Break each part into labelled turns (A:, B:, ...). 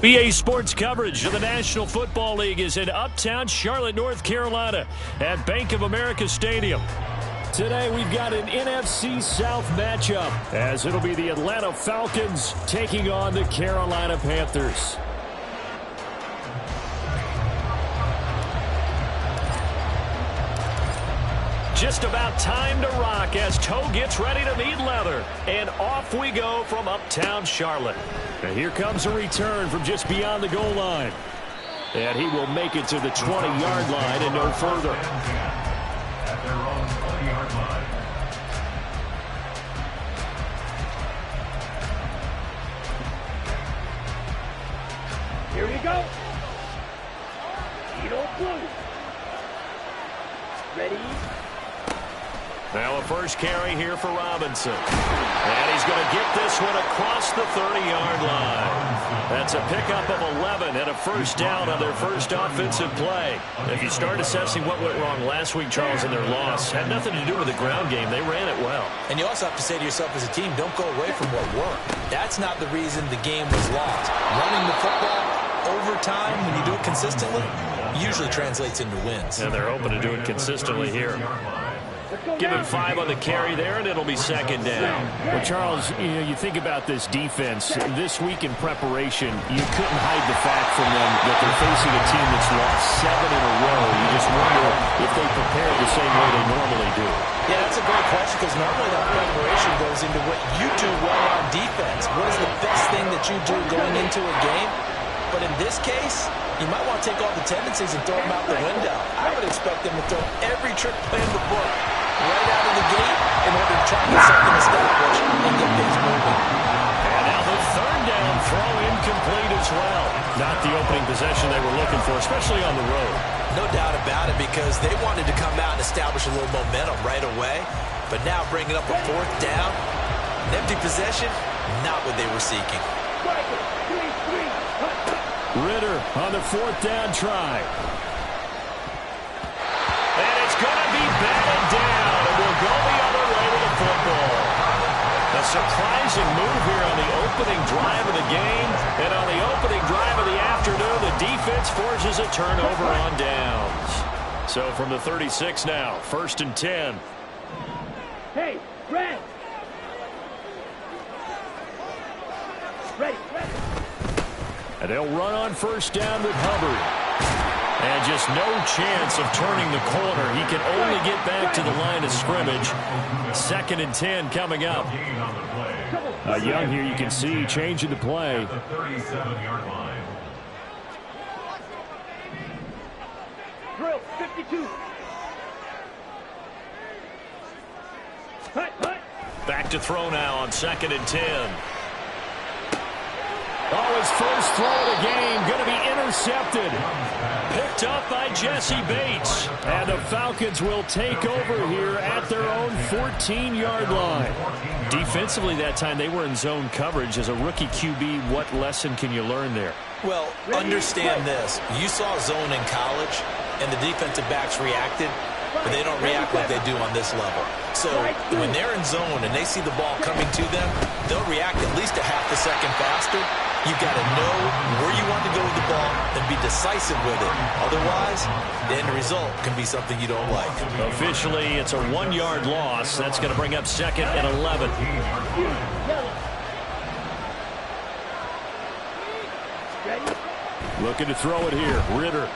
A: BA Sports coverage of the National Football League is in uptown Charlotte, North Carolina at Bank of America Stadium. Today we've got an NFC South matchup as it'll be the Atlanta Falcons taking on the Carolina Panthers. Just about time to rock as toe gets ready to meet leather. And off we go from uptown Charlotte. And here comes a return from just beyond the goal line. And he will make it to the 20-yard line and no further.
B: At their own 20-yard line.
C: Here we go. Edo blue. Ready?
A: Now a first carry here for Robinson. And he's going to get this one across the 30-yard line. That's a pickup of 11 and a first down on their first offensive play. If you start assessing what went wrong last week, Charles, in their loss, had nothing to do with the ground game. They ran it well.
D: And you also have to say to yourself as a team, don't go away from what worked. That's not the reason the game was lost. Running the football over time, when you do it consistently, usually translates into wins.
A: And they're hoping to do it consistently here. Give him 5 on the carry there, and it'll be second down.
E: Well, Charles, you think about this defense. This week in preparation, you couldn't hide the fact from them that they're facing a team that's lost 7 in a row. You just wonder if they prepare the same way they normally do.
D: Yeah, that's a great question because normally that preparation goes into what you do well on defense. What is the best thing that you do going into a game? But in this case, you might want to take all the tendencies and throw them out the window. I would expect them to throw every trick play in the book right out of the gate in order to try and get something established and get things moving.
A: And now the third down throw incomplete as well. Not the opening possession they were looking for, especially on the road.
D: No doubt about it because they wanted to come out and establish a little momentum right away. But now bringing up a fourth down, an empty possession, not what they were seeking.
E: Ritter on the fourth down try.
A: And it's going to be batted down. And we'll go the other way with the football. A surprising move here on the opening drive of the game. And on the opening drive of the afternoon, the defense forces a turnover on downs. So from the 36 now, 1st and 10.
C: Hey, red. Ready.
E: And they'll run on first down with Hubbard. And just no chance of turning the corner. He can only get back to the line of scrimmage. 2nd and 10 coming up. Young here, you can see changing the play.
B: At the 37-yard line.
C: Drill 52. Hut.
A: Back to throw now on 2nd and 10.
E: Oh, his first throw of the game going to be intercepted.
A: Picked up by Jesse Bates.
E: And the Falcons will take over here at their own 14-yard line.
A: Defensively that time, they were in zone coverage. As a rookie QB, what lesson can you learn there?
D: Well, understand this. You saw zone in college, and the defensive backs reacted, but they don't react like they do on this level. So when they're in zone and they see the ball coming to them, they'll react at least a half a second faster. You've got to know where you want to go with the ball and be decisive with it. Otherwise, the end result can be something you don't like.
A: Officially, it's a 1-yard loss. That's going to bring up 2nd and 11.
E: Looking to throw it here. Ritter.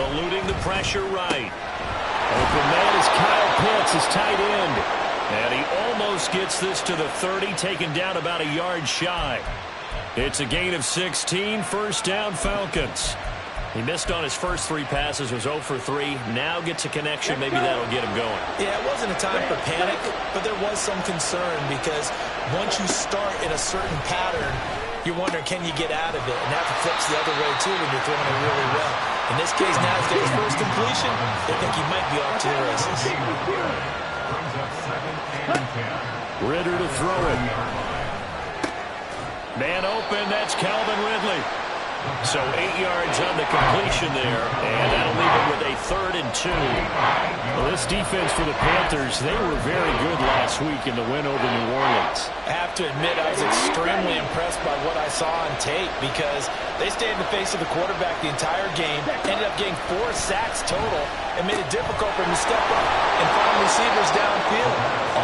A: Eluding the pressure right.
E: Open man is Kyle Pitts, his tight end.
A: And he almost gets this to the 30, taken down about a yard shy. It's a gain of 16, first down Falcons. He missed on his first 3 passes, was 0 for 3. Now gets a connection, maybe that'll get him going.
D: Yeah, it wasn't a time for panic, but there was some concern because once you start in a certain pattern, you're wondering, can you get out of it? And that flips the other way, too, when you're throwing it really well. In this case, now he's got his first completion. They think he might be off to the races.
E: Ritter to throw it.
A: Man open, that's Calvin Ridley. So 8 yards on the completion there, and that'll leave it with a
E: 3rd and 2. Well, this defense for the Panthers, they were very good last week in the win over New Orleans.
D: I have to admit, I was extremely impressed by what I saw on tape because they stayed in the face of the quarterback the entire game, ended up getting 4 sacks total, and made it difficult for him to step up and find receivers downfield.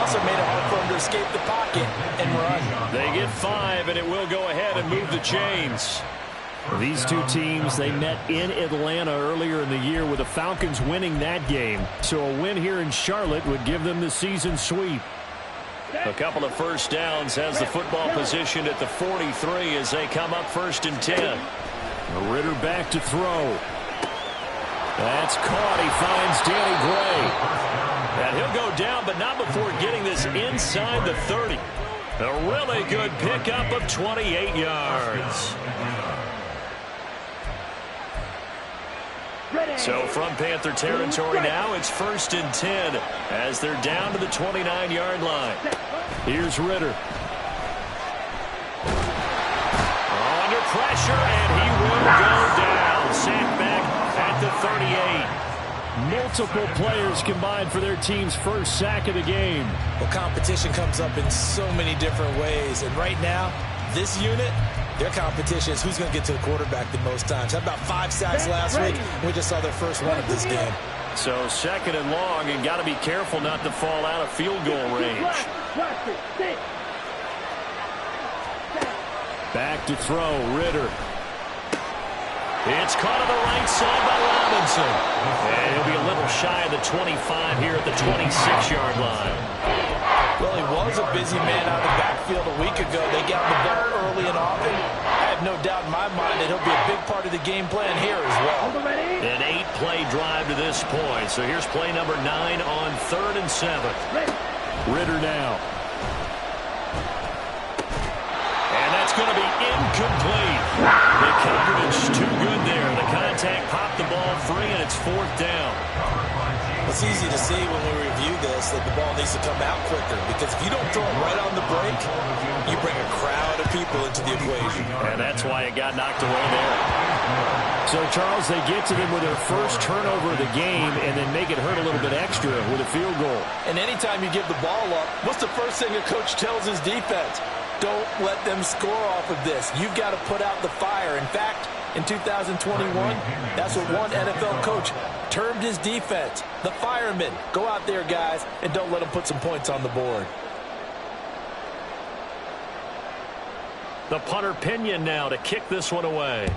D: Also made it hard for him to escape the pocket and run.
E: They get 5, and it will go ahead and move the chains. These two teams, they met in Atlanta earlier in the year with the Falcons winning that game. So a win here in Charlotte would give them the season sweep. A couple of first downs has the football position at the 43 as they come up 1st and 10. Ritter back to throw. That's caught. He finds Danny Gray. And he'll go down, but not before getting this inside the 30. A really good pickup of 28 yards. So from Panther territory now, it's 1st and 10 as they're down to the 29-yard line. Here's Ritter. Under pressure, and he will go down. Sacked back at the 38. Multiple players combined for their team's first sack of the game.
D: Well, competition comes up in so many different ways. And right now, this unit, their competition is who's going to get to the quarterback the most times. Had about 5 sacks last week. We just saw their first one of this game.
E: So 2nd and long, and got to be careful not to fall out of field goal range. Back to throw, Ritter. It's caught on the right side by Robinson. And he'll be a little shy of the 25 here at the 26-yard line.
D: Well, he was a busy man out of the backfield a week ago. They got the ball early and often. I have no doubt in my mind that he'll be a big part of the game plan here as well.
E: An 8-play drive to this point. So here's play number 9 on 3rd and 7. Ritter now. And that's going to be incomplete. The coverage too good there. The contact popped the ball free, and it's 4th down.
D: It's easy to see when we review this that the ball needs to come out quicker because if you don't throw it right on the break, you bring a crowd of people into the equation.
E: And that's why it got knocked away there. So, Charles, they get to them with their first turnover of the game and then make it hurt a little bit extra with a field goal.
D: And anytime you give the ball up, what's the first thing a coach tells his defense? Don't let them score off of this. You've got to put out the fire. In fact, in 2021, that's what one NFL coach termed his defense, the firemen. Go out there, guys, and don't let them put some points on the board.
E: The punter Pinion now to kick this one away.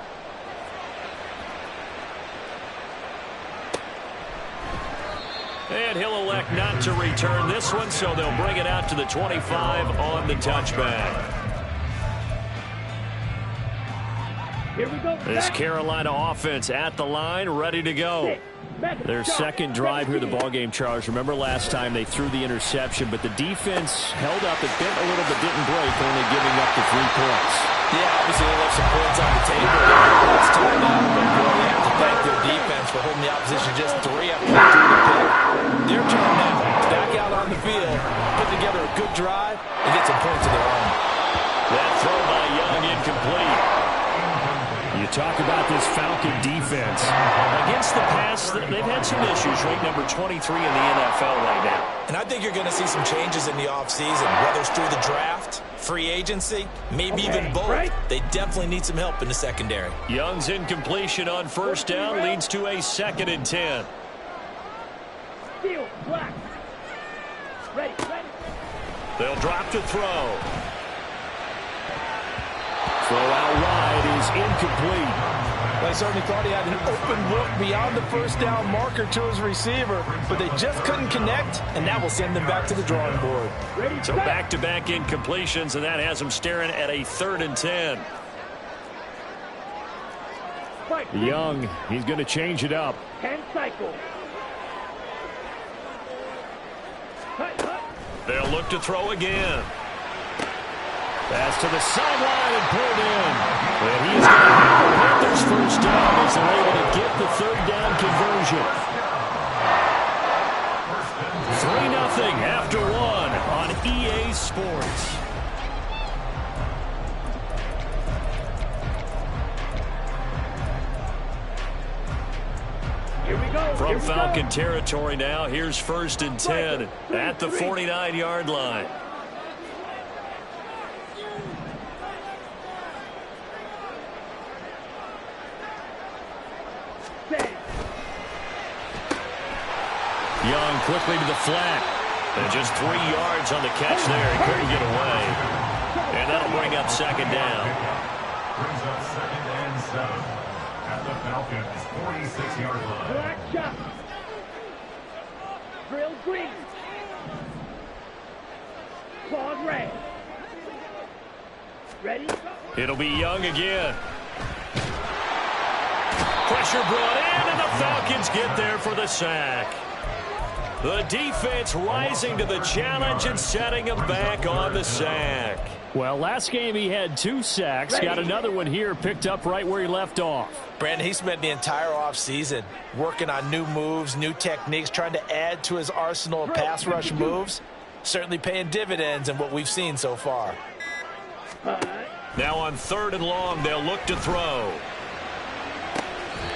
E: And he'll elect not to return this one, so they'll bring it out to the 25 on the touchback.
C: Here we go.
E: This Carolina offense at the line, ready to go. Their second drive here, the ballgame, Charles. Remember last time they threw the interception, but the defense held up. It bent a little but didn't break, only giving up the 3 points.
D: Yeah, obviously they left some points on the table. It's time out, but boy, they have to thank their defense for holding the opposition just 3 after they threw the pick. Their turn now. Back out on the field, put together a good drive, and get some points of their own.
E: That throw by Young incomplete. You talk about this Falcon defense. Against the pass, they've had some issues, ranked number 23 in the NFL right now.
D: And I think you're going to see some changes in the offseason, whether it's through the draft, free agency, maybe even both. Right. They definitely need some help in the secondary.
E: Young's incompletion on first down leads to a 2nd and 10.
C: Steel, black. Ready.
E: They'll drop to throw. Throw out wide is incomplete.
D: Well, I certainly thought he had an open look beyond the first down marker to his receiver, but they just couldn't connect, and that will send them back to the drawing board.
E: So back-to-back incompletions, and that has them staring at a 3rd and 10. Young, he's going to change it up.
C: 10 cycles.
E: They'll look to throw again. Pass to the sideline and pulled in. And he's going to have the Panthers first down as they're able to get the 3rd down conversion. 3-0 after 1 on EA Sports.
C: Here we go.
E: From Falcon territory now, here's 1st and 10 at the 49-yard line. Young quickly to the flat. And just 3 yards on the catch there. He couldn't get away. And that'll bring up 2nd down.
B: Brings up 2nd and 7 at the Falcons' 46-yard line.
C: Black shot. Drill green. Claws red. Ready?
E: It'll be Young again. Pressure brought in, and the Falcons get there for the sack. The defense rising to the challenge and setting him back on the sack. Well, last game he had 2 sacks. Got another one here, picked up right where he left off.
D: Brandon, he spent the entire offseason working on new moves, new techniques, trying to add to his arsenal of pass rush moves. Certainly paying dividends in what we've seen so far.
E: Now on 3rd and long, they'll look to throw.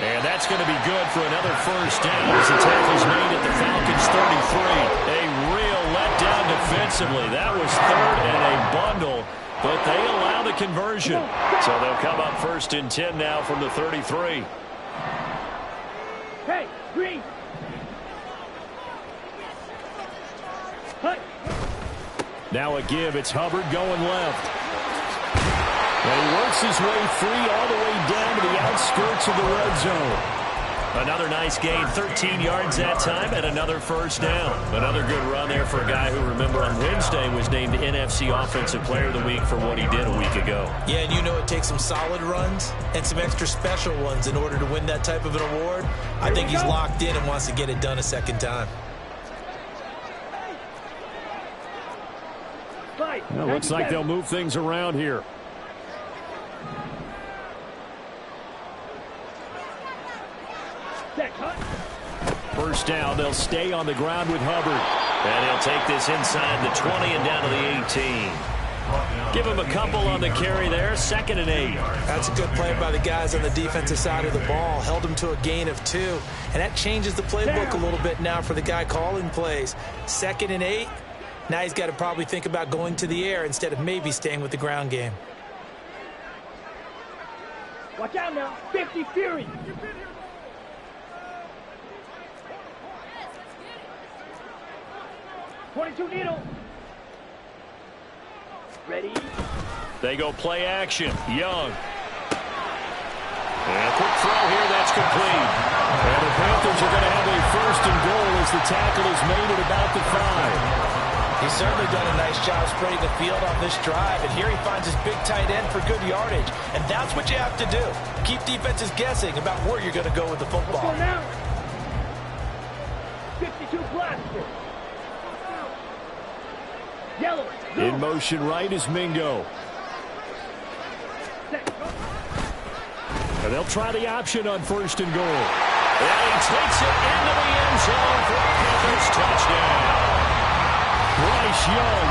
E: And that's going to be good for another 1st down as the tackle's made at the Falcons' 33. A real letdown defensively. That was 3rd and a bundle, but they allow the conversion. So they'll come up 1st and 10 now from the 33.
C: Hey, green. Hut.
E: Now a give. It's Hubbard going left. And he works his way free all the way down to the outskirts of the red zone. Another nice gain, 13 yards that time, and another 1st down. Another good run there for a guy who, remember, on Wednesday was named NFC Offensive Player of the Week for what he did a week ago.
D: Yeah, and you know it takes some solid runs and some extra special ones in order to win that type of an award. I think he's locked in and wants to get it done a 2nd time.
E: Well, looks like they'll move things around here. First down, they'll stay on the ground with Hubbard. And he'll take this inside the 20 and down to the 18. Give him a couple on the carry there, 2nd and 8.
D: That's a good play by the guys on the defensive side of the ball. Held him to a gain of 2. And that changes the playbook a little bit now for the guy calling plays. 2nd and 8. Now he's got to probably think about going to the air instead of maybe staying with the ground game.
C: Watch out now. 50 Fury. 22 needle. Ready?
E: They go play action. Young. And a quick throw here. That's complete. And the Panthers are going to have a 1st and goal as the tackle is made at about the 5.
D: He's certainly done a nice job spreading the field on this drive. And here he finds his big tight end for good yardage. And that's what you have to do. Keep defenses guessing about where you're going to go with the football.
C: Let's go now. 52 blaster. Yellow.
E: In motion right is Mingo. And they'll try the option on 1st and goal. And he takes it into the end zone for a Panthers touchdown. Bryce Young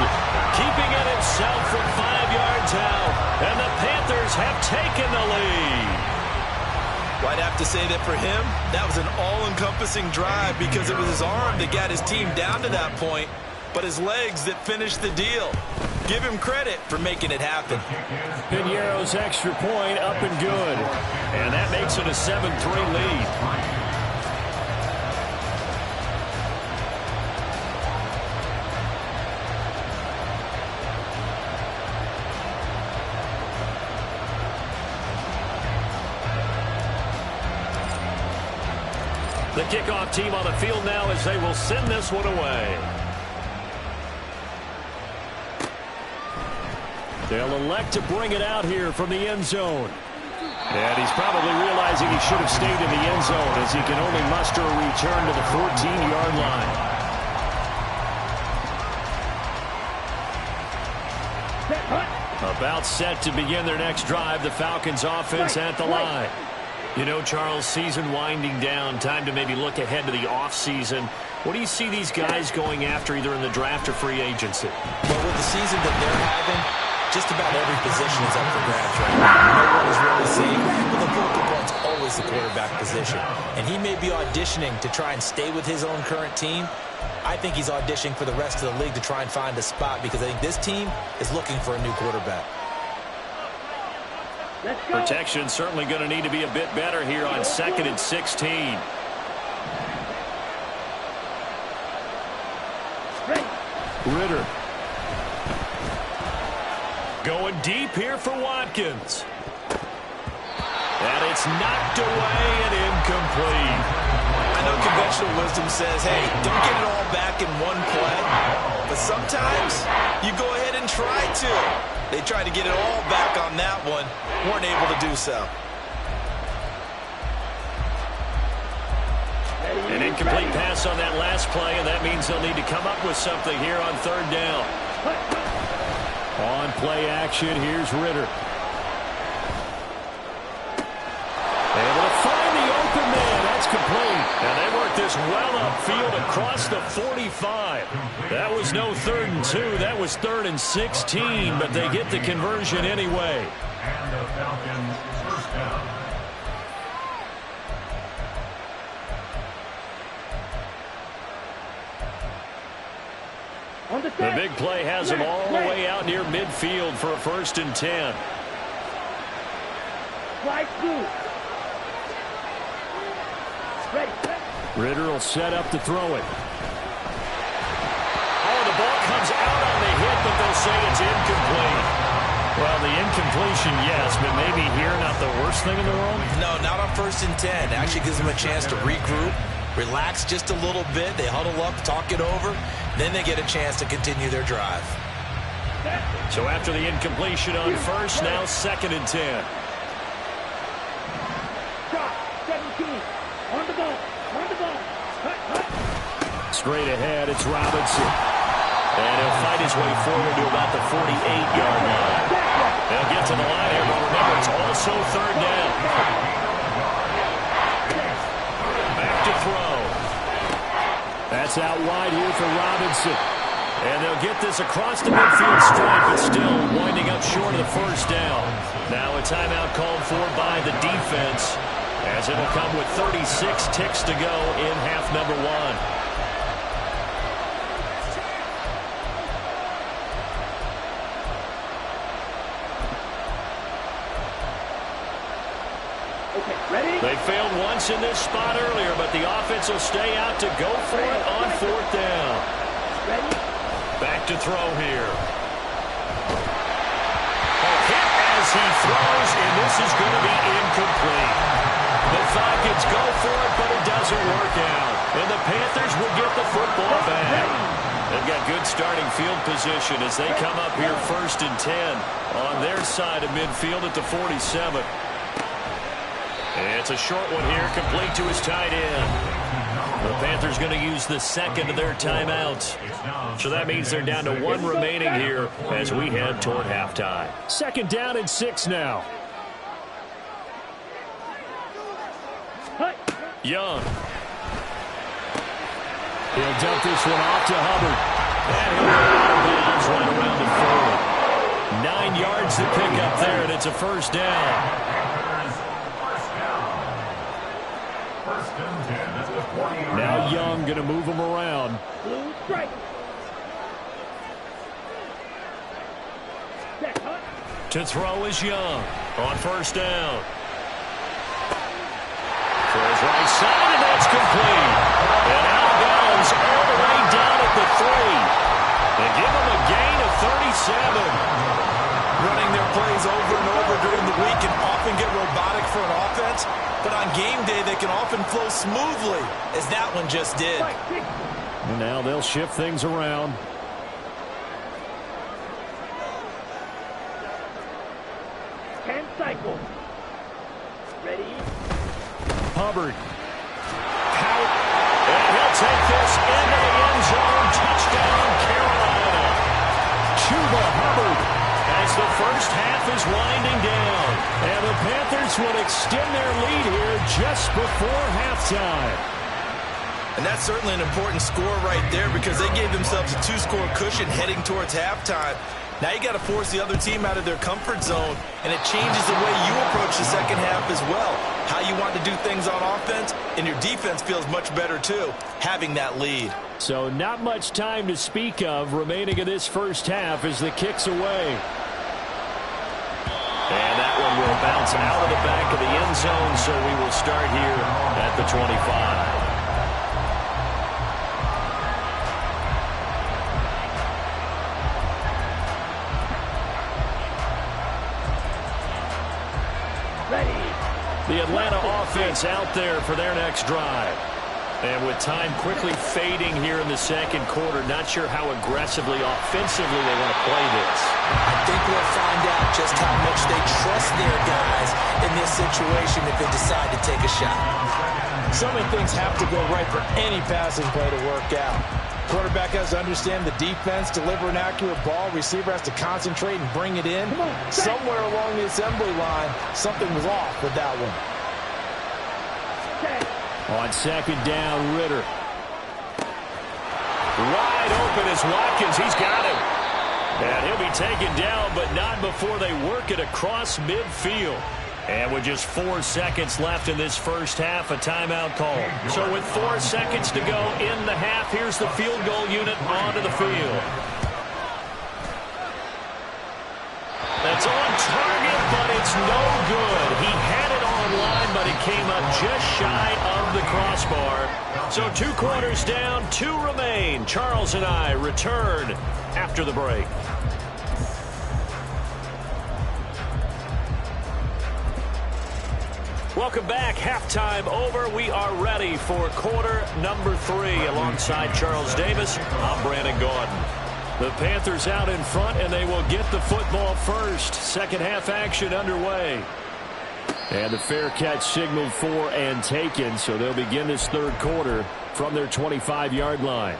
E: keeping it himself from 5 yards out. And the Panthers have taken the lead.
D: Well, I'd have to say that for him, that was an all-encompassing drive because it was his arm that got his team down to that point, but his legs that finished the deal. Give him credit for making it happen.
E: Piñeiro's extra point up and good. And that makes it a 7-3 lead. The kickoff team on the field now as they will send this one away. They'll elect to bring it out here from the end zone. And he's probably realizing he should have stayed in the end zone as he can only muster a return to the 14-yard line. About set to begin their next drive, the Falcons offense at the line. You know, Charles, season winding down, time to maybe look ahead to the offseason. What do you see these guys going after either in the draft or free agency?
D: Well, with the season that they're having, just about every position is up for grabs right now. No one is really safe, but the focal point's always the quarterback position. And he may be auditioning to try and stay with his own current team. I think he's auditioning for the rest of the league to try and find a spot because I think this team is looking for a new quarterback.
E: Protection certainly going to need to be a bit better here on 2nd and 16. Ritter. Going deep here for Watkins. And it's knocked away and incomplete.
D: I know conventional wisdom says, hey, don't get it all back in one play. But sometimes you go ahead and try to. They tried to get it all back on that one. Weren't able to do so.
E: An incomplete pass on that last play, and that means they'll need to come up with something here on 3rd down. On play action, here's Ritter. Able to find the open man. That's complete. And they work this well upfield across the 45. That was no 3rd and 2. That was 3rd and 16, but they get the conversion anyway.
B: And the Falcons first down.
E: The big play has them all the way out near midfield for a 1st and 10. Ritter will set up to throw it. Oh, the ball comes out on the hit, but they'll say it's incomplete. Well, the incompletion, yes, but maybe here not the worst thing in the world?
D: No, not on 1st and 10. Actually gives them a chance to regroup, relax just a little bit. They huddle up, talk it over. Then they get a chance to continue their drive.
E: So after the incompletion on 1st, now 2nd and 10.
C: Drop, 17. On the ball.
E: Straight ahead, it's Robinson. And he'll fight his way forward to about the 48-yard line. They'll get to the line here, but remember, it's also 3rd down. Back to throw. That's out wide here for Robinson. And they'll get this across the midfield stripe, but still winding up short of the 1st down. Now a timeout called for by the defense, as it'll come with 36 ticks to go in half number 1. They failed once in this spot earlier, but the offense will stay out to go for it on 4th down. Back to throw here. A hit as he throws, and this is going to be incomplete. The Falcons go for it, but it doesn't work out. And the Panthers will get the football back. They've got good starting field position as they come up here 1st and 10 on their side of midfield at the 47. It's a short one here, complete to his tight end. The Panthers going to use the 2nd of their timeouts. So that means they're down to 1 remaining here as we head toward halftime. 2nd down and 6 now. Young. He'll dump this one off to Hubbard. And he'll go out of bounds right around the 40. 9 yards to pick up there, and it's a 1st down. Now Young going to move him around.
C: Blue strike.
E: To throw is Young on 1st down. Throws right side, and that's complete. And out of bounds all the way down at the 3. They give him a gain of 37.
D: Running their plays over and over during the week can often get robotic for an offense, but on game day they can often flow smoothly, as that one just did.
E: And now they'll shift things around.
C: Ten cycles. Ready?
E: Hubbard. Out. And he'll take this into the end zone. Touchdown, Carolina. Chuba Hubbard. As the 1st half is winding down. And the Panthers will extend their lead here just before halftime.
D: And that's certainly an important score right there because they gave themselves a 2-score cushion heading towards halftime. Now you got to force the other team out of their comfort zone, and it changes the way you approach the second half as well. How you want to do things on offense, and your defense feels much better too, having that lead.
E: So not much time to speak of remaining in this first half as the kick's away.
A: And that one will bounce out of the back of the end zone, so we will start here at the 25. The Atlanta offense out there for their next drive. And with time quickly fading here in the second quarter, not sure how aggressively, offensively they want to play this.
D: I think we'll find out just how much they trust their guys in this situation if they decide to take a shot.
F: So many things have to go right for any passing play to work out. Quarterback has to understand the defense, deliver an accurate ball. Receiver has to concentrate and bring it in. Somewhere along the assembly line, something was off with that one.
E: On second down, Ritter.
A: Wide open is Watkins. He's got him. And he'll be taken down, but not before they work it across midfield. And with just 4 seconds left in this first half, a timeout call. So with 4 seconds to go in the half, here's the field goal unit onto the field. That's on target, but it's no good. He had it online, but it came up just shy of the crossbar. So 2 quarters down, 2 remain. Charles and I return after the break. Welcome back. Halftime over. We are ready for quarter number 3. Alongside Charles Davis, I'm Brandon Gaudin. The Panthers out in front, and they will get the football first. Second half action underway. And the fair catch signaled for and taken, so they'll begin this third quarter from their 25-yard line.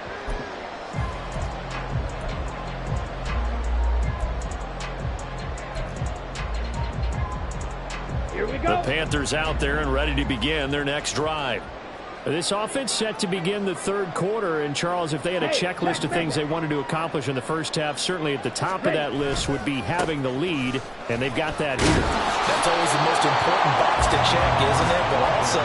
C: Here we go.
E: The Panthers out there and ready to begin their next drive. This offense set to begin the third quarter. And, Charles, if they had a checklist of things they wanted to accomplish in the first half, certainly at the top of that list would be having the lead, and they've got that here.
D: That's always the most important box to check, isn't it? But also,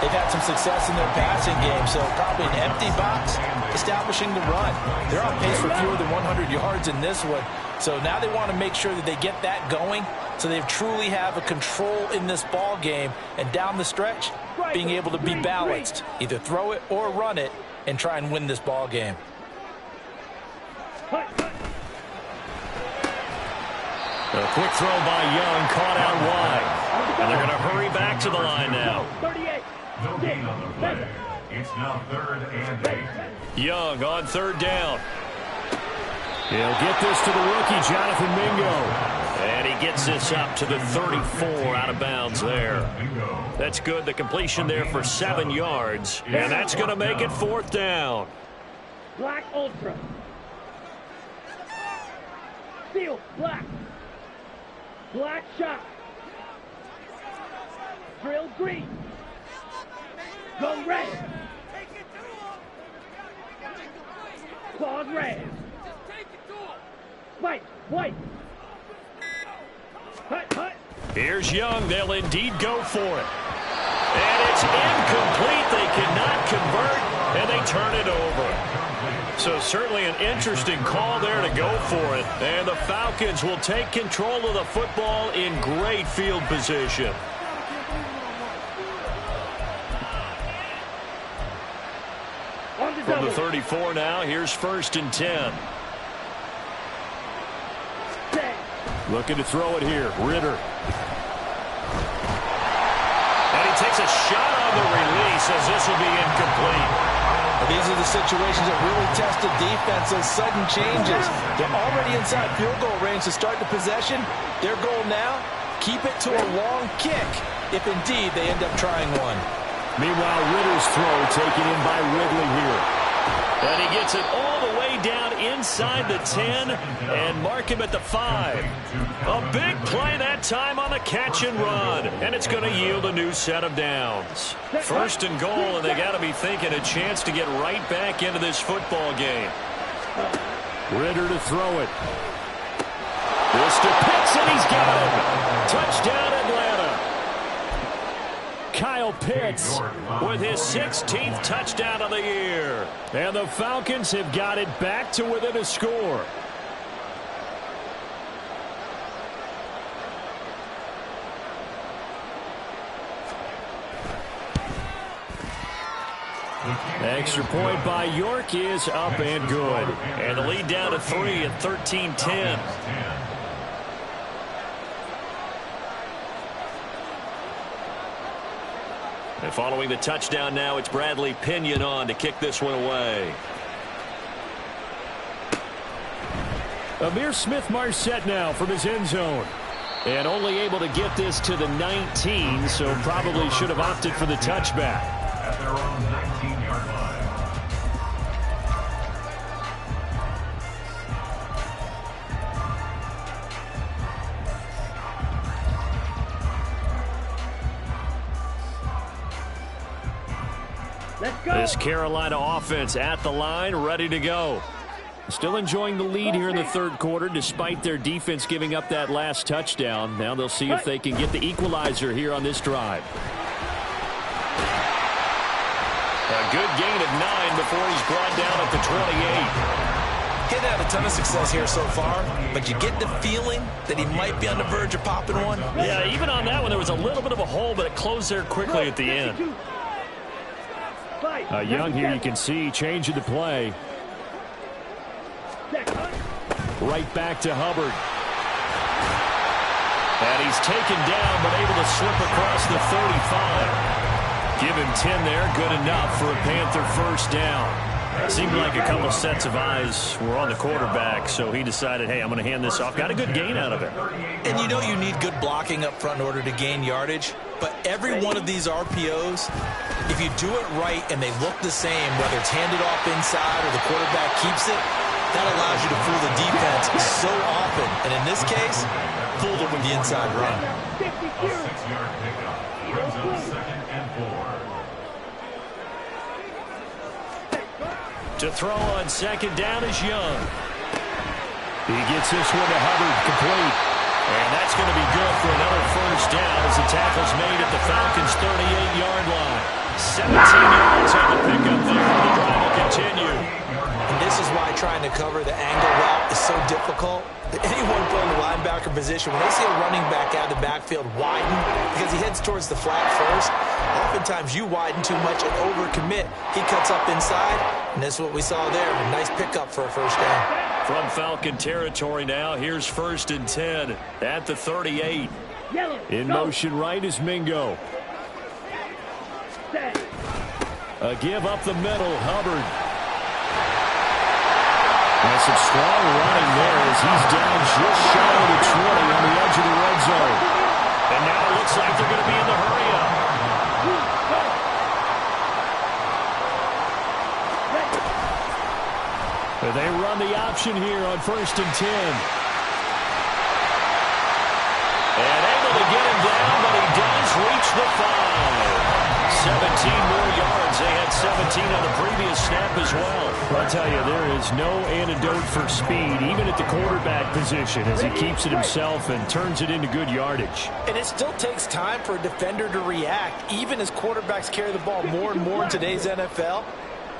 D: they've had some success in their passing game, so probably an empty box establishing the run. They're on pace for fewer than 100 yards in this one, so now they want to make sure that they get that going so they truly have a control in this ball game, and down the stretch, being able to be balanced, either throw it or run it, and try and win this ball game.
E: A quick throw by Young, caught out wide. And they're going to hurry back to the line now.
C: 38.
B: No gain on the play. It's now 3rd and 8.
E: Young on third down. He'll get this to the rookie, Jonathan Mingo. And he gets this up to the 34 out of bounds there. That's good. The completion there for 7 yards. And that's going to make it 4th down.
C: Black Ultra. Steel. Black. Black shot. Drill green. Go red. Claws red. White. White. Hut, hut.
E: Here's Young. They'll indeed go for it. And it's incomplete. They cannot convert, and they turn it over. So certainly an interesting call there to go for it. And the Falcons will take control of the football in great field position. From the 34 now, here's 1st and 10. Looking to throw it here. Ritter. And he takes a shot on the release as this will be incomplete.
F: These are the situations that really test the defense, those sudden changes. They're already inside field goal range to start the possession. Their goal now, keep it to a long kick, if indeed they end up trying one.
E: Meanwhile, Ritter's throw taken in by Ridley here. And he gets it all the way down inside the 10 and mark him at the 5. A big play that time on the catch and run. And it's going to yield a new set of downs. 1st and goal, and they got to be thinking a chance to get right back into this football game. Ritter to throw it. This to Pitts, and he's got him. Touchdown, Atlanta. Kyle Pitts with his 16th touchdown of the year. And the Falcons have got it back to within a score. Extra point by York is up and good. And the lead down to 3 at 13-10. And following the touchdown now, it's Bradley Pinion on to kick this one away. Amir Smith-Marset now from his end zone. And only able to get this to the 19, so probably should have opted for the touchback.
B: At their own 19-yard line.
C: Let's go.
E: This Carolina offense at the line, ready to go. Still enjoying the lead here in the third quarter, despite their defense giving up that last touchdown. Now they'll see if they can get the equalizer here on this drive. A good gain of 9 before he's brought down at the 28.
D: He's had a ton of success here so far, but you get the feeling that he might be on the verge of popping one.
E: Yeah, even on that one, there was a little bit of a hole, but it closed there quickly at the end. Young here, you can see, changing the play. Right back to Hubbard. And he's taken down, but able to slip across the 35. Give him 10 there, good enough for a Panther first down. It seemed like a couple sets of eyes were on the quarterback, so he decided, hey, I'm going to hand this off. Got a good gain out of it.
D: And you know you need good blocking up front in order to gain yardage, but every one of these RPOs, if you do it right and they look the same, whether it's handed off inside or the quarterback keeps it, that allows you to fool the defense so often. And in this case, fooled them with the inside run.
B: A 6-yard pickup brings up 2nd and 4.
E: To throw on second down is Young. He gets this one to Hubbard, complete. And that's going to be good for another first down as the tackle's made at the Falcons' 38-yard line. 17 yards on the pickup there. The drive will continue.
D: And this is why trying to cover the angle route is so difficult. Anyone playing the linebacker position, when they see a running back out of the backfield widen because he heads towards the flat first, oftentimes you widen too much and overcommit. He cuts up inside, and that's what we saw there. A nice pickup for a first down.
E: From Falcon territory now, here's 1st and 10 at the 38. In motion right is Mingo. A give up the middle, Hubbard. And some strong running there as he's down just shy of the 20 on the edge of the red zone. And now it looks like they're going to be in the hurry-up. They run the option here on 1st and 10. And able to get him down, but he does reach the 5. 17 more yards. They had 17 on the previous snap as well. I'll tell you, there is no antidote for speed, even at the quarterback position, as he keeps it himself and turns it into good yardage.
F: And it still takes time for a defender to react, even as quarterbacks carry the ball more and more in today's NFL.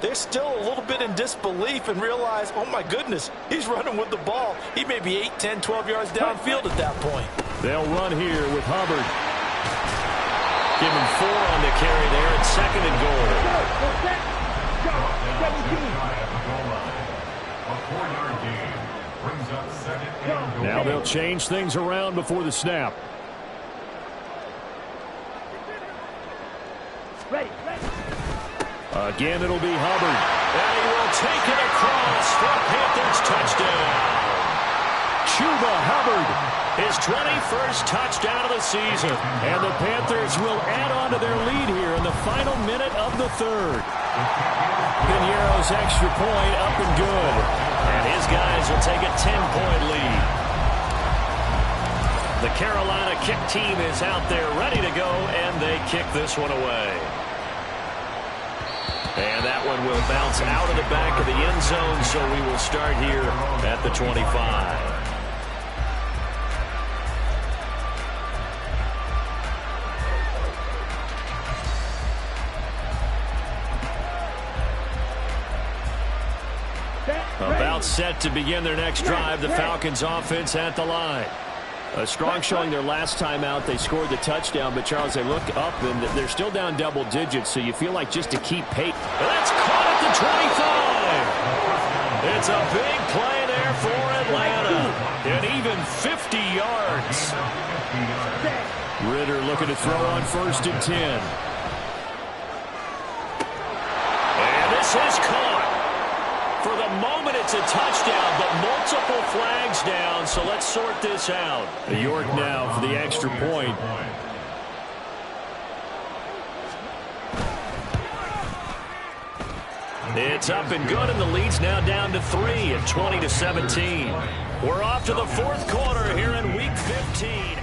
F: They're still a little bit in disbelief and realize, oh my goodness, he's running with the ball. He may be 8, 10, 12 yards downfield at that point.
E: They'll run here with Hubbard. Give him 4 on the carry there at 2nd and goal.
B: A 4-yard gain brings up 2nd and goal.
E: Now they'll change things around before the snap.
C: Ready.
E: Again, it'll be Hubbard. And he will take it across for a Panthers touchdown. Chuba Hubbard, his 21st touchdown of the season. And the Panthers will add on to their lead here in the final minute of the third. Piñeiro's extra point up and good. And his guys will take a 10-point lead. The Carolina kick team is out there ready to go, and they kick this one away. And that one will bounce out of the back of the end zone, so we will start here at the 25. About set to begin their next drive, the Falcons offense at the line. A strong showing their last time out. They scored the touchdown, but Charles, they look up and they're still down double digits, so you feel like just to keep pace.
A: That's caught at the 25. It's a big play there for Atlanta. And even 50 yards.
E: Ritter looking to throw on 1st and 10.
A: And this is caught. For the moment, it's a touchdown, but multiple flags down, so let's sort this out.
E: York now for the extra point.
A: It's up and good, and the lead's now down to 3 at 20-17. We're off to the 4th quarter here in Week 15.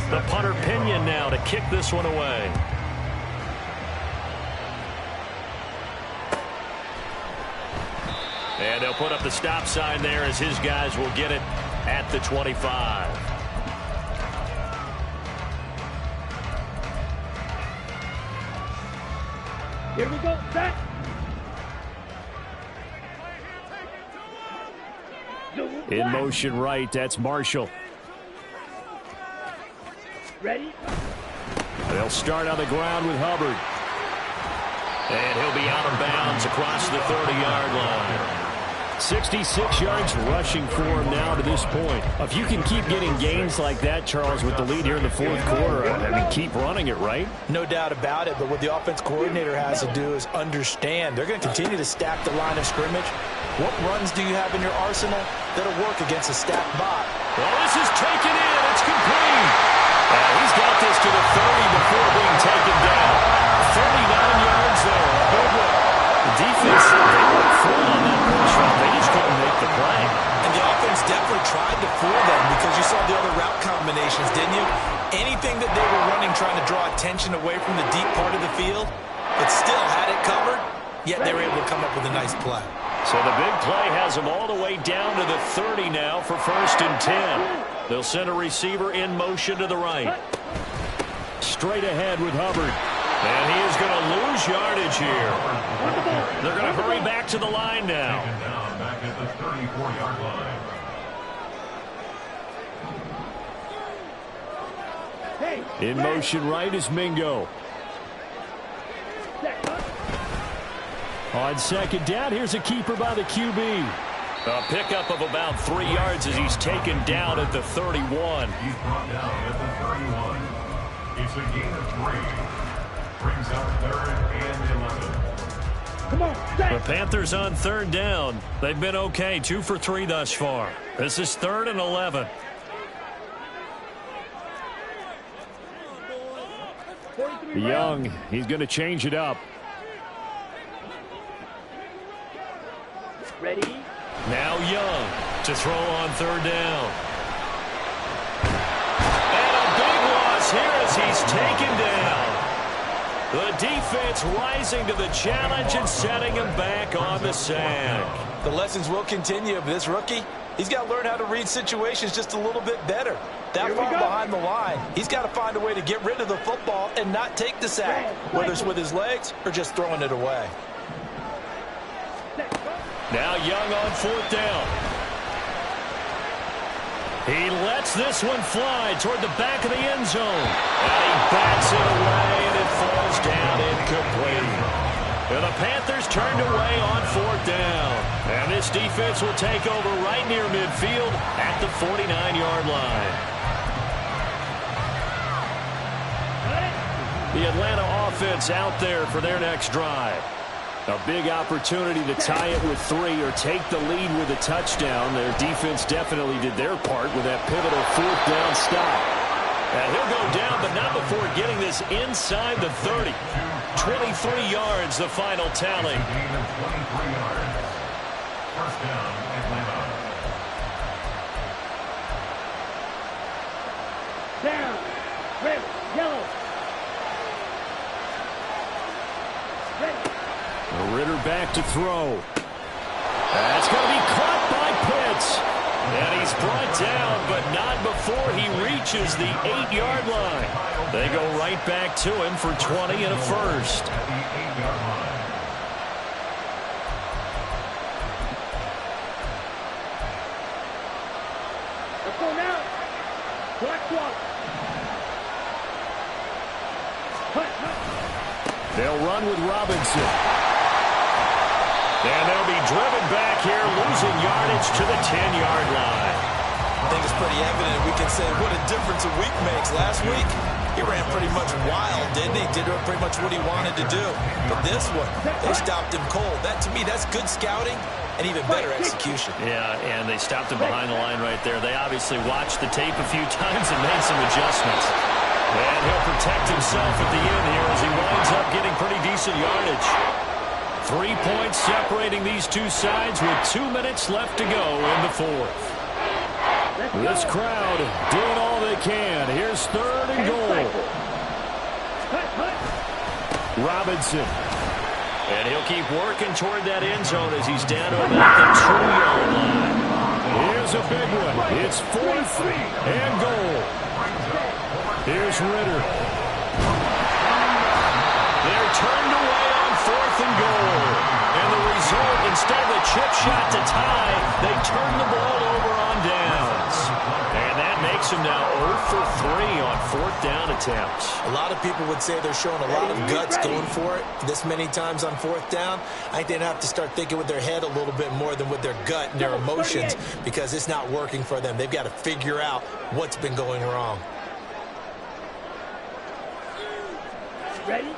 A: The punter Pinion now to kick this one away. And they'll put up the stop sign there as his guys will get it at the 25.
C: Here we go, set.
E: In motion right, that's Marshall.
C: Ready?
E: They'll start on the ground with Hubbard.
A: And he'll be out of bounds across the 30-yard line.
E: 66 yards rushing for him now to this point. If you can keep getting gains like that, Charles, with the lead here in the 4th quarter, I mean, keep running it, right?
F: No doubt about it, but what the offense coordinator has to do is understand. They're going to continue to stack the line of scrimmage. What runs do you have in your arsenal that'll work against a stacked bot?
A: Well, this is taken in. It's complete. He's got this to the 30 before being taken down. 39 yards there. Good one.
E: The defense, they went full on that push run. They just couldn't make the play.
F: And the offense definitely tried to fool them because you saw the other route combinations, didn't you? Anything that they were running trying to draw attention away from the deep part of the field, but still had it covered, yet they were able to come up with a nice play.
A: So the big play has them all the way down to the 30 now for 1st and 10. They'll send a receiver in motion to the right.
E: Straight ahead with Hubbard.
A: And he is going to lose yardage here. They're going to hurry back to the line now.
B: Back at the 34-yard line.
E: In motion right is Mingo. On 2nd down, here's a keeper by the QB.
A: A pickup of about 3 yards as he's taken down at the 31.
B: He's brought down at the 31. It's a gain of 3. Brings up 3rd and 11.
C: Come on, set.
A: The Panthers on 3rd down. They've been okay, 2 for 3 thus far. This is 3rd and 11.
E: Young, he's going to change it up.
C: Ready?
A: Now Young to throw on 3rd down. And a big loss here as he's taken down. The defense rising to the challenge and setting him back on the sack.
F: The lessons will continue, but this rookie, he's got to learn how to read situations just a little bit better. That far behind the line, he's got to find a way to get rid of the football and not take the sack, whether it's with his legs or just throwing it away.
A: Now Young on 4th down. He lets this one fly toward the back of the end zone. And he bats it away, and it falls down incomplete. And the Panthers turned away on 4th down. And this defense will take over right near midfield at the 49-yard line. The Atlanta offense out there for their next drive. A big opportunity to tie it with 3 or take the lead with a touchdown. Their defense definitely did their part with that pivotal 4th down stop. And he'll go down, but not before getting this inside the 30. 23 yards, the final tally.
B: Gain of 23 yards. 1st down, Atlanta.
C: Down. Red. Yellow. Ready.
E: Ritter back to throw. That's going to be caught by Pitts. And he's brought down, but not before he reaches the 8-yard line. They go right back to him for 20 and a first.
B: At the 8-yard line.
C: Let's go now. Clock.
E: They'll run with Robinson. And they'll be driven back here, losing yardage to the 10-yard line.
D: I think it's pretty evident. We can say what a difference a week makes. Last week, he ran pretty much wild, didn't he? Did pretty much what he wanted to do. But this one, they stopped him cold. That, to me, that's good scouting and even better execution.
E: Yeah, and they stopped him behind the line right there. They obviously watched the tape a few times and made some adjustments. And he'll protect himself at the end here as he winds up getting pretty decent yardage. 3 points separating these two sides with 2 minutes left to go in the fourth. This crowd doing all they can. Here's 3rd and goal. Robinson. And he'll keep working toward that end zone as he's down to about the 2-yard line. Here's a big one. It's 4th and goal. Here's Ritter. They're turned away on 4th and goal. And the result, instead of a chip shot to tie, they turn the ball over on downs. And that makes them now 0 for 3 on 4th down attempts.
D: A lot of people would say they're showing a lot of guts going for it this many times on 4th down. I think they'd have to start thinking with their head a little bit more than with their gut and their emotions because it's not working for them. They've got to figure out what's been going wrong.
C: Ready?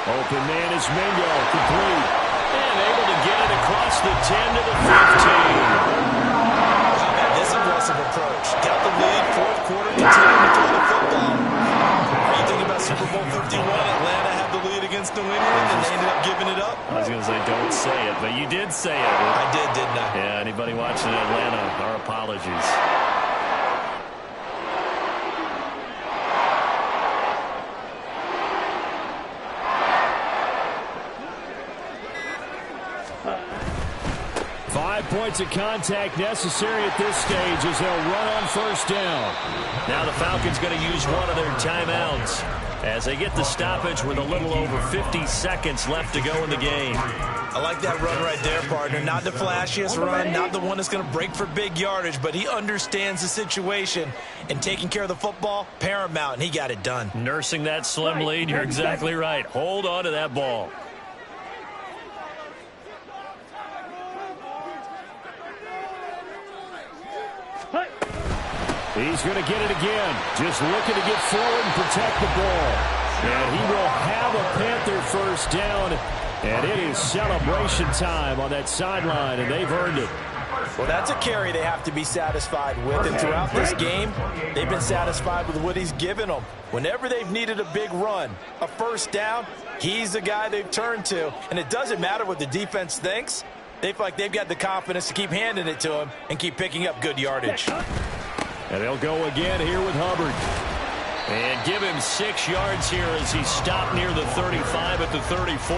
E: Open man is Mingo, complete. And able to get it across the 10 to the 15.
D: This aggressive approach. Got the lead, 4th quarter, continuing to throw the football. You think about Super Bowl 51, Atlanta had the lead against New England, and they ended up giving it up.
E: I was going to say, don't say it, but you did say it.
D: I did, didn't I?
E: Yeah, anybody watching Atlanta, our apologies. Points of contact necessary at this stage as they'll run on 1st down. Now the Falcons going to use one of their timeouts as they get the stoppage with a little over 50 seconds left to go in the game.
D: I like that run right there, partner. Not the flashiest run, not the one that's going to break for big yardage, but he understands the situation, and taking care of the football, paramount, and he got it done.
E: Nursing that slim lead, you're exactly right. Hold on to that ball. He's going to get it again. Just looking to get forward and protect the ball. And he will have a Panther 1st down. And it is celebration time on that sideline, and they've earned it.
F: Well, that's a carry they have to be satisfied with. And throughout this game, they've been satisfied with what he's given them. Whenever they've needed a big run, a 1st down, he's the guy they've turned to. And it doesn't matter what the defense thinks. They feel like they've got the confidence to keep handing it to him and keep picking up good yardage.
E: And they'll go again here with Hubbard. And give him 6 yards here as he's stopped near the 35 at the 34.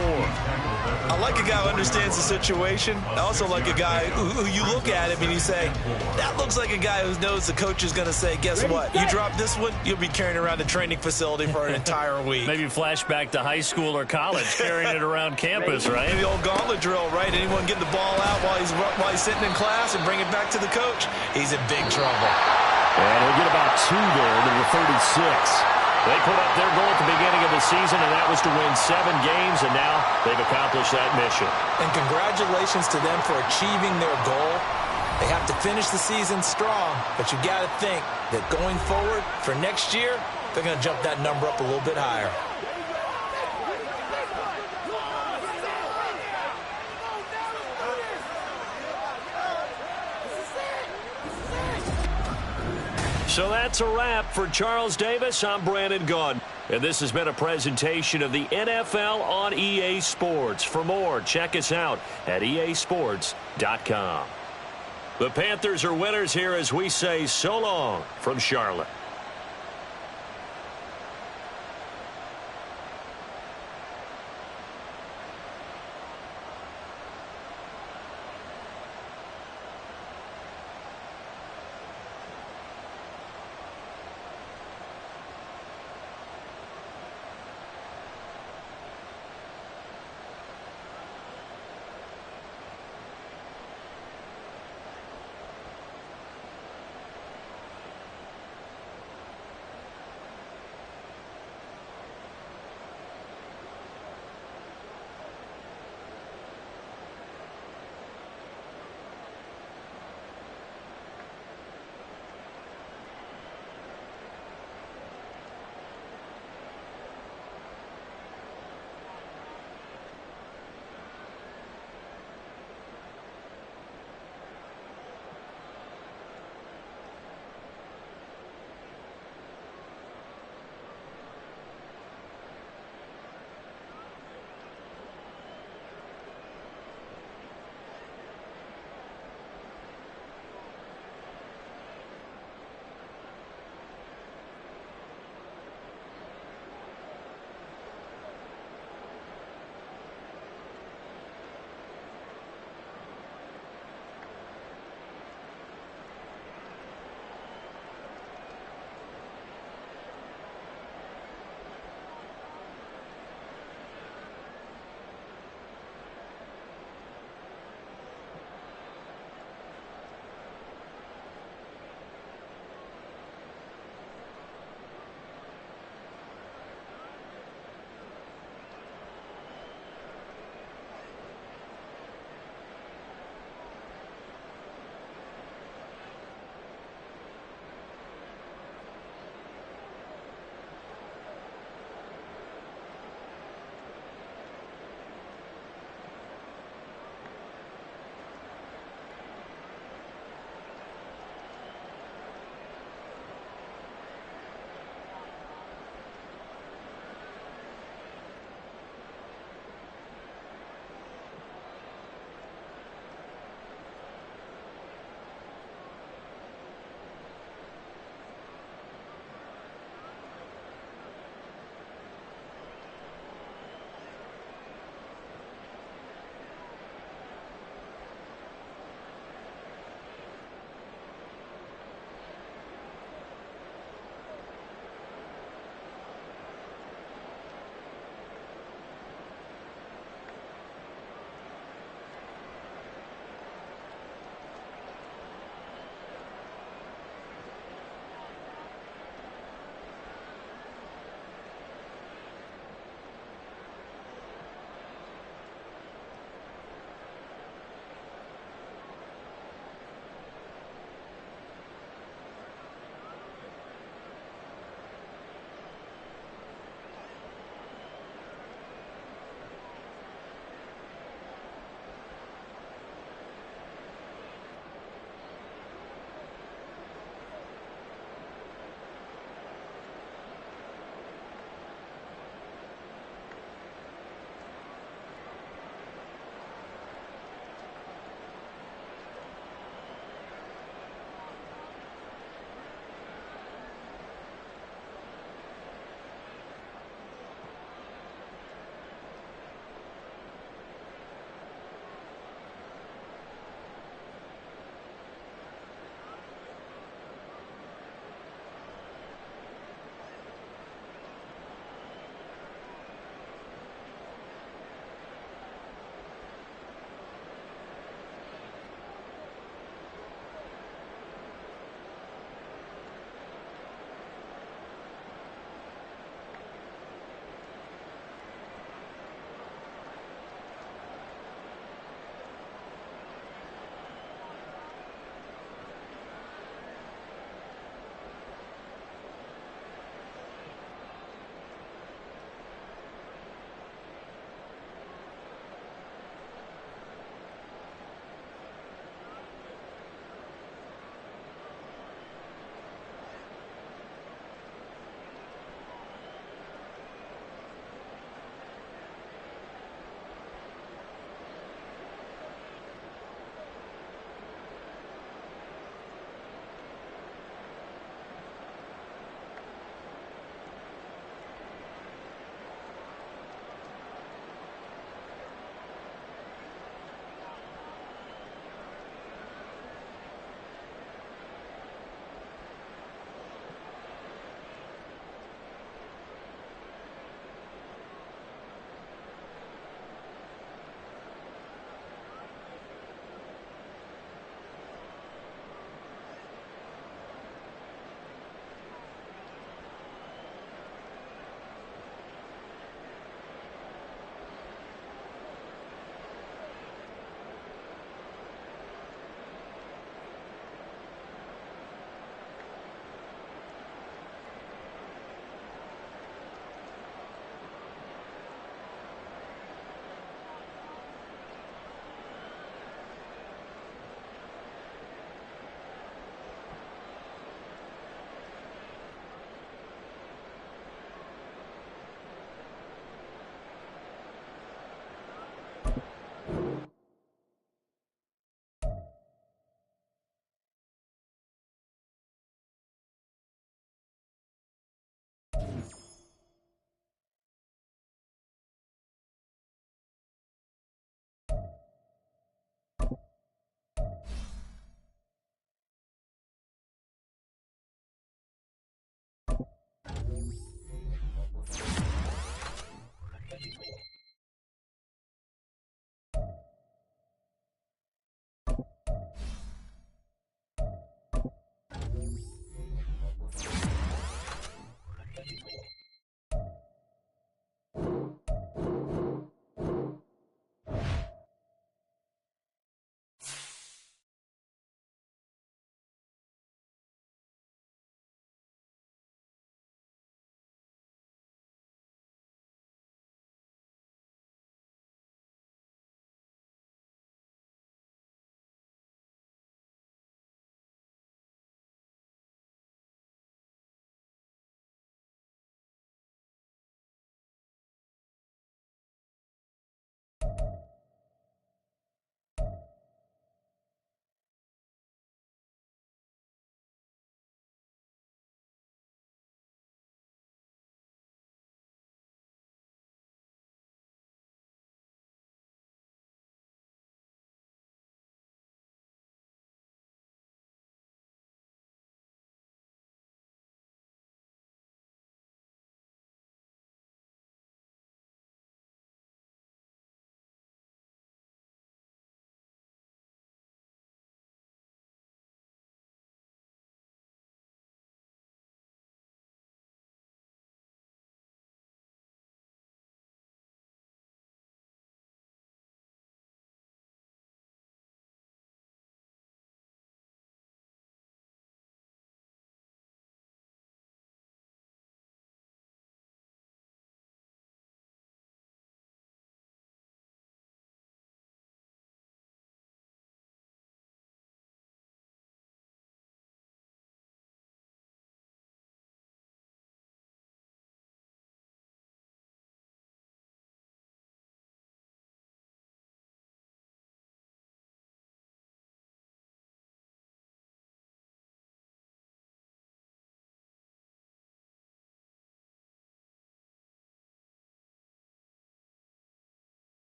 D: I like a guy who understands the situation. I also like a guy who you look at him and you say, that looks like a guy who knows the coach is going to say, guess what? You drop this one, you'll be carrying around the training facility for an entire week.
E: Maybe flashback to high school or college, carrying it around campus, right?
D: Maybe the old gauntlet drill, right? Anyone get the ball out while he's sitting in class and bring it back to the coach? He's in big trouble.
E: And he'll get about 2 there to the 36. They put up their goal at the beginning of the season, and that was to win 7 games, and now they've accomplished that mission.
D: And congratulations to them for achieving their goal. They have to finish the season strong, but you got to think that going forward for next year, they're going to jump that number up a little bit higher.
E: So that's a wrap for Charles Davis. I'm Brandon Gaudin. And this has been a presentation of the NFL on EA Sports. For more, check us out at easports.com. The Panthers are winners here as we say so long from Charlotte.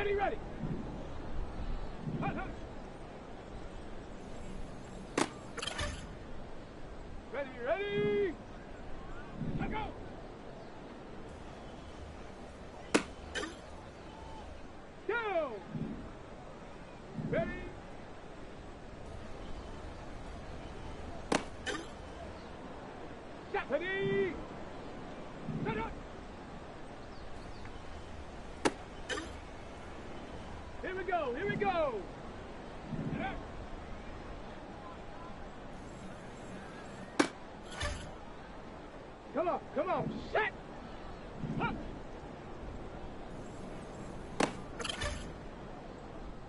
C: Ready, ready. Ready, ready. Let go. Down. Ready. Set. Ready. Set up. Here we go. Here we go. Come on, set! Up.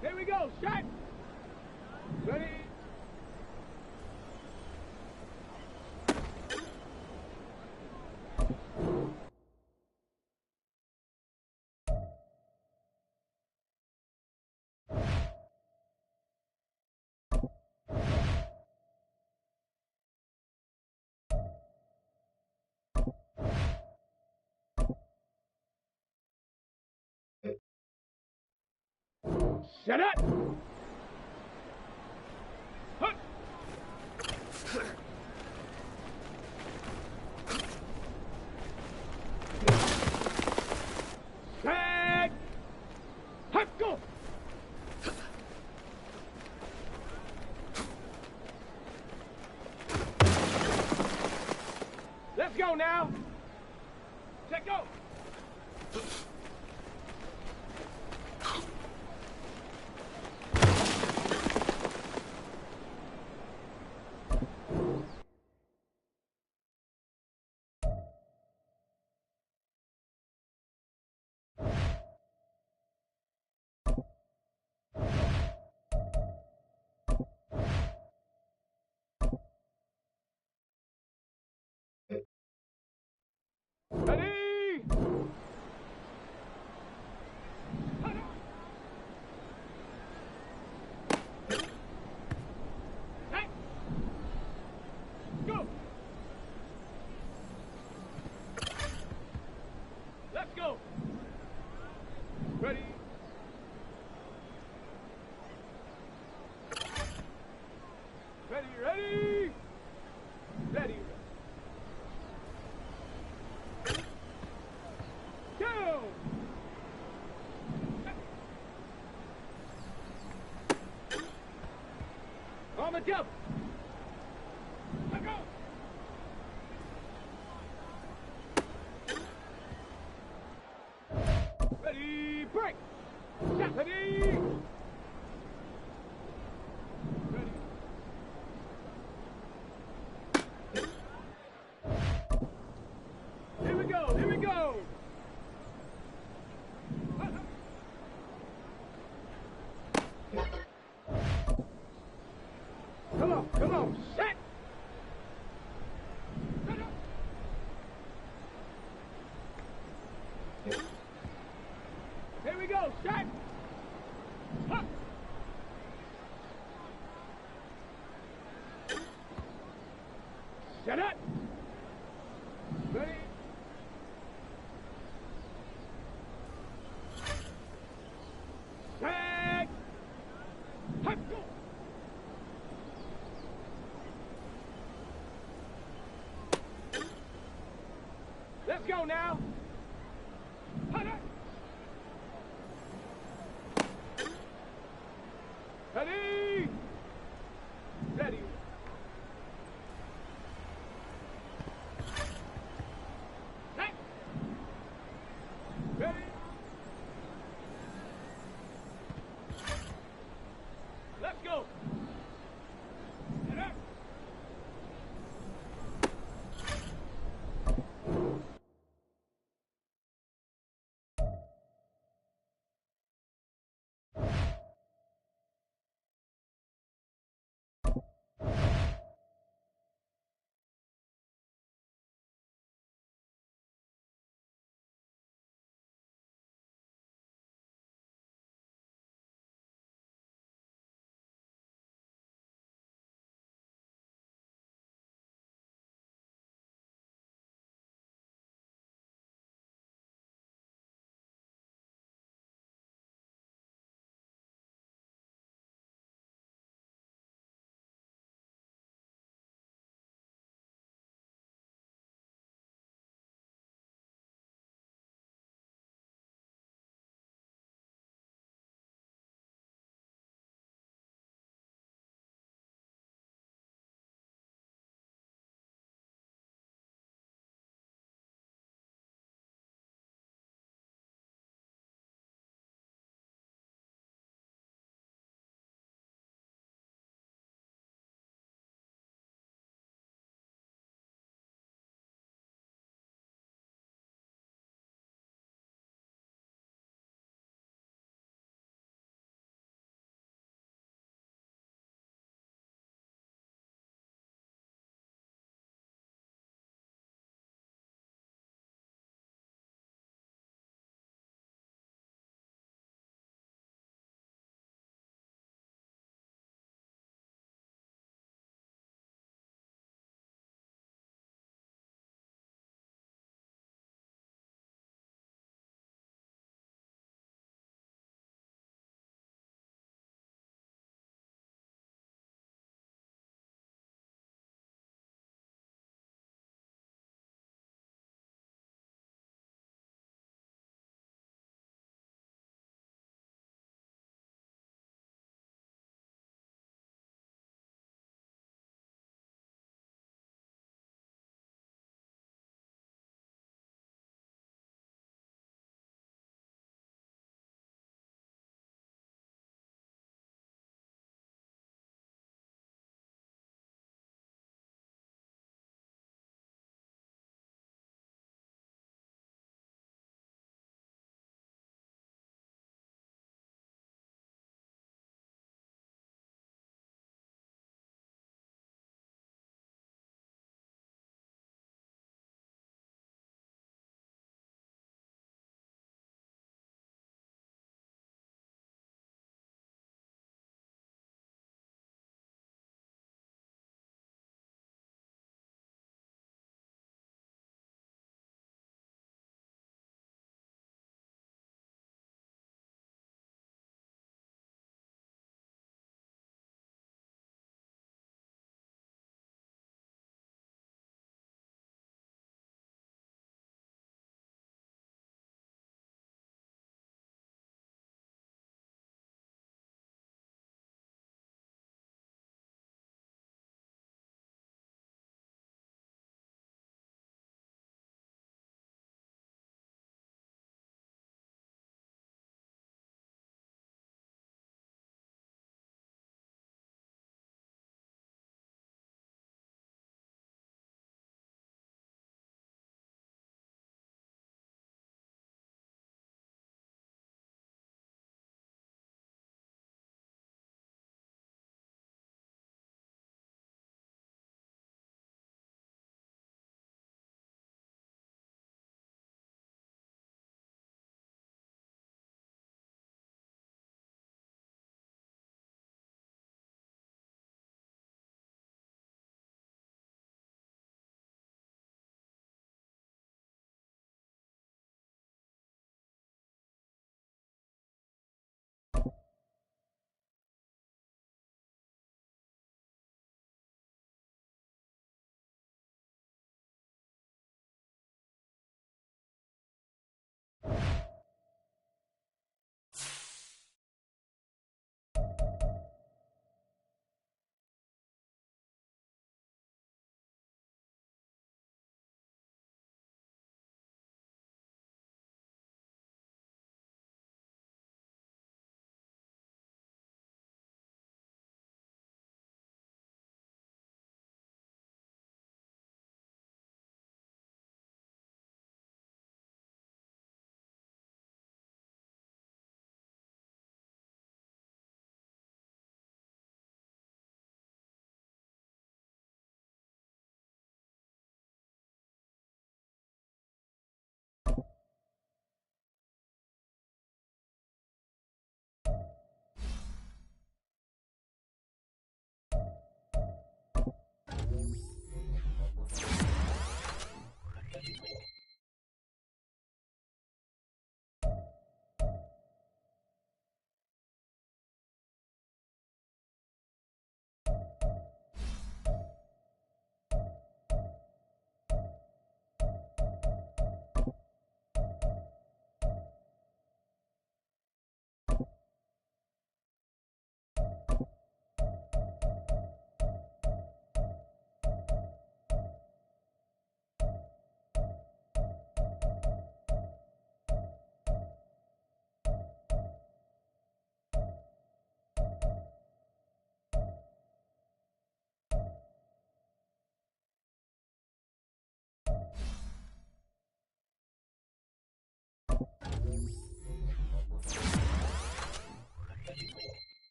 C: Here we go, set! Ready? Set up! Hup. Set! Hup, go! Let's go now! Set, go! Ready! Hey! Go! Let's go! Ready? Ready, ready! Ready. Go! On the jump! Let go! Ready, break! Set, ready! Ready. Here we go, here we go! Come on, set! Here we go, set! Huh. Set up! Ready? Set! Hup, go! Let's go now! Ready! Ready! Set! Ready! Let's go! Get up!